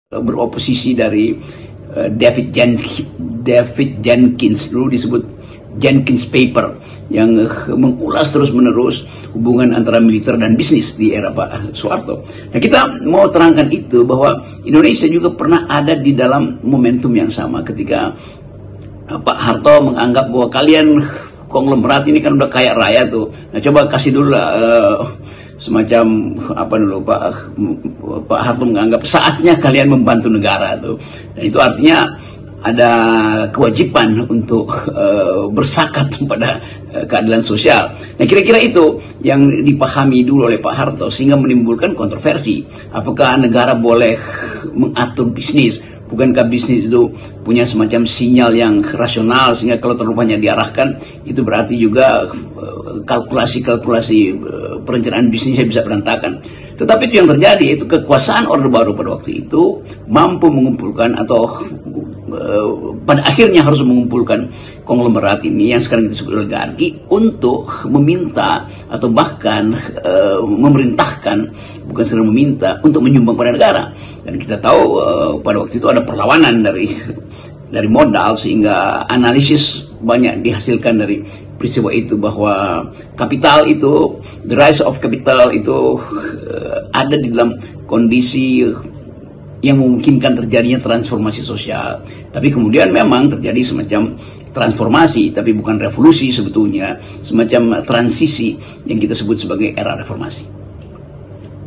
beroposisi dari David Jenkins, dulu disebut Jenkins Paper, yang mengulas terus-menerus hubungan antara militer dan bisnis di era Pak Soeharto. Nah, kita mau terangkan itu bahwa Indonesia juga pernah ada di dalam momentum yang sama ketika Pak Harto menganggap bahwa kalian konglomerat ini kan udah kaya raya tuh. Nah, coba kasih dulu semacam apa dulu Pak Harto menganggap saatnya kalian membantu negara tuh. Dan itu artinya ada kewajiban untuk bersakat pada keadilan sosial. Nah, kira-kira itu yang dipahami dulu oleh Pak Harto sehingga menimbulkan kontroversi. Apakah negara boleh mengatur bisnis? Bukankah bisnis itu punya semacam sinyal yang rasional sehingga kalau terlalu banyak diarahkan itu berarti juga kalkulasi-kalkulasi perencanaan bisnisnya bisa berantakan. Tetapi itu yang terjadi, itu kekuasaan Orde Baru pada waktu itu mampu mengumpulkan atau pada akhirnya harus mengumpulkan konglomerat ini yang sekarang disebut oligarki untuk meminta atau bahkan memerintahkan, bukan sedang meminta, untuk menyumbang pada negara. Dan kita tahu pada waktu itu ada perlawanan dari modal sehingga analisis banyak dihasilkan dari peristiwa itu bahwa kapital itu, the rise of capital itu ada di dalam kondisi yang memungkinkan terjadinya transformasi sosial. Tapi kemudian memang terjadi semacam transformasi, tapi bukan revolusi sebetulnya, semacam transisi yang kita sebut sebagai era reformasi.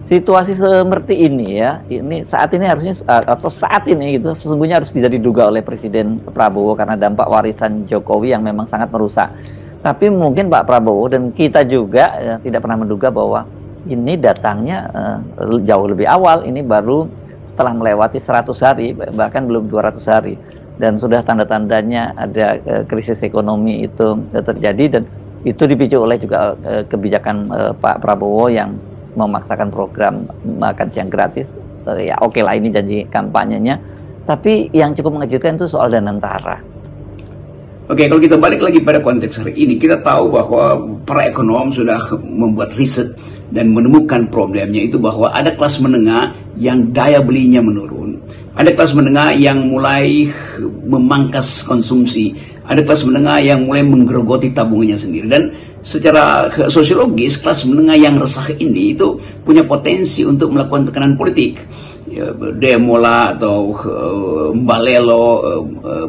Situasi seperti ini ya, ini saat ini harusnya atau saat ini gitu sesungguhnya harus bisa diduga oleh Presiden Prabowo karena dampak warisan Jokowi yang memang sangat merusak. Tapi mungkin Pak Prabowo dan kita juga tidak pernah menduga bahwa ini datangnya jauh lebih awal, ini baru setelah melewati 100 hari, bahkan belum 200 hari. Dan sudah tanda-tandanya ada krisis ekonomi itu terjadi, dan itu dipicu oleh juga kebijakan Pak Prabowo yang memaksakan program makan siang gratis. Ya oke lah, ini janji kampanyenya. Tapi yang cukup mengejutkan itu soal Danantara. Oke, kalau kita balik lagi pada konteks hari ini, kita tahu bahwa para ekonom sudah membuat riset dan menemukan problemnya itu bahwa ada kelas menengah yang daya belinya menurun. Ada kelas menengah yang mulai memangkas konsumsi. Ada kelas menengah yang mulai menggerogoti tabungannya sendiri. Dan secara sosiologis, kelas menengah yang resah ini itu punya potensi untuk melakukan tekanan politik. Demo lah atau mbalelo,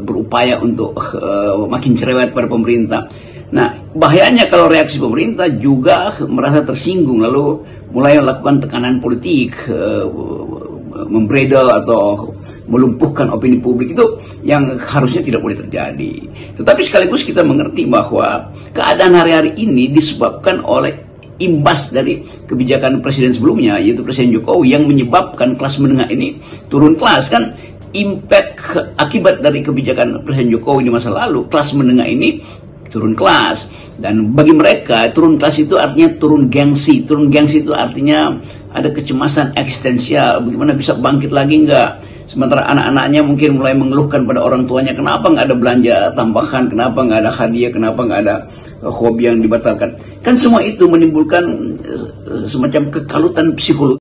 berupaya untuk makin cerewet pada pemerintah. Nah, bahayanya kalau reaksi pemerintah juga merasa tersinggung lalu mulai melakukan tekanan politik, membredel atau melumpuhkan opini publik, itu yang harusnya tidak boleh terjadi. Tetapi sekaligus kita mengerti bahwa keadaan hari-hari ini disebabkan oleh imbas dari kebijakan presiden sebelumnya, yaitu Presiden Jokowi, yang menyebabkan kelas menengah ini turun kelas. Kan impact akibat dari kebijakan Presiden Jokowi di masa lalu, kelas menengah ini turun kelas. Dan bagi mereka turun kelas itu artinya turun gengsi. Turun gengsi itu artinya ada kecemasan eksistensial, bagaimana bisa bangkit lagi enggak. Sementara anak-anaknya mungkin mulai mengeluhkan pada orang tuanya, kenapa nggak ada belanja tambahan, kenapa nggak ada hadiah, kenapa nggak ada hobi yang dibatalkan. Kan semua itu menimbulkan semacam kekalutan psikologis.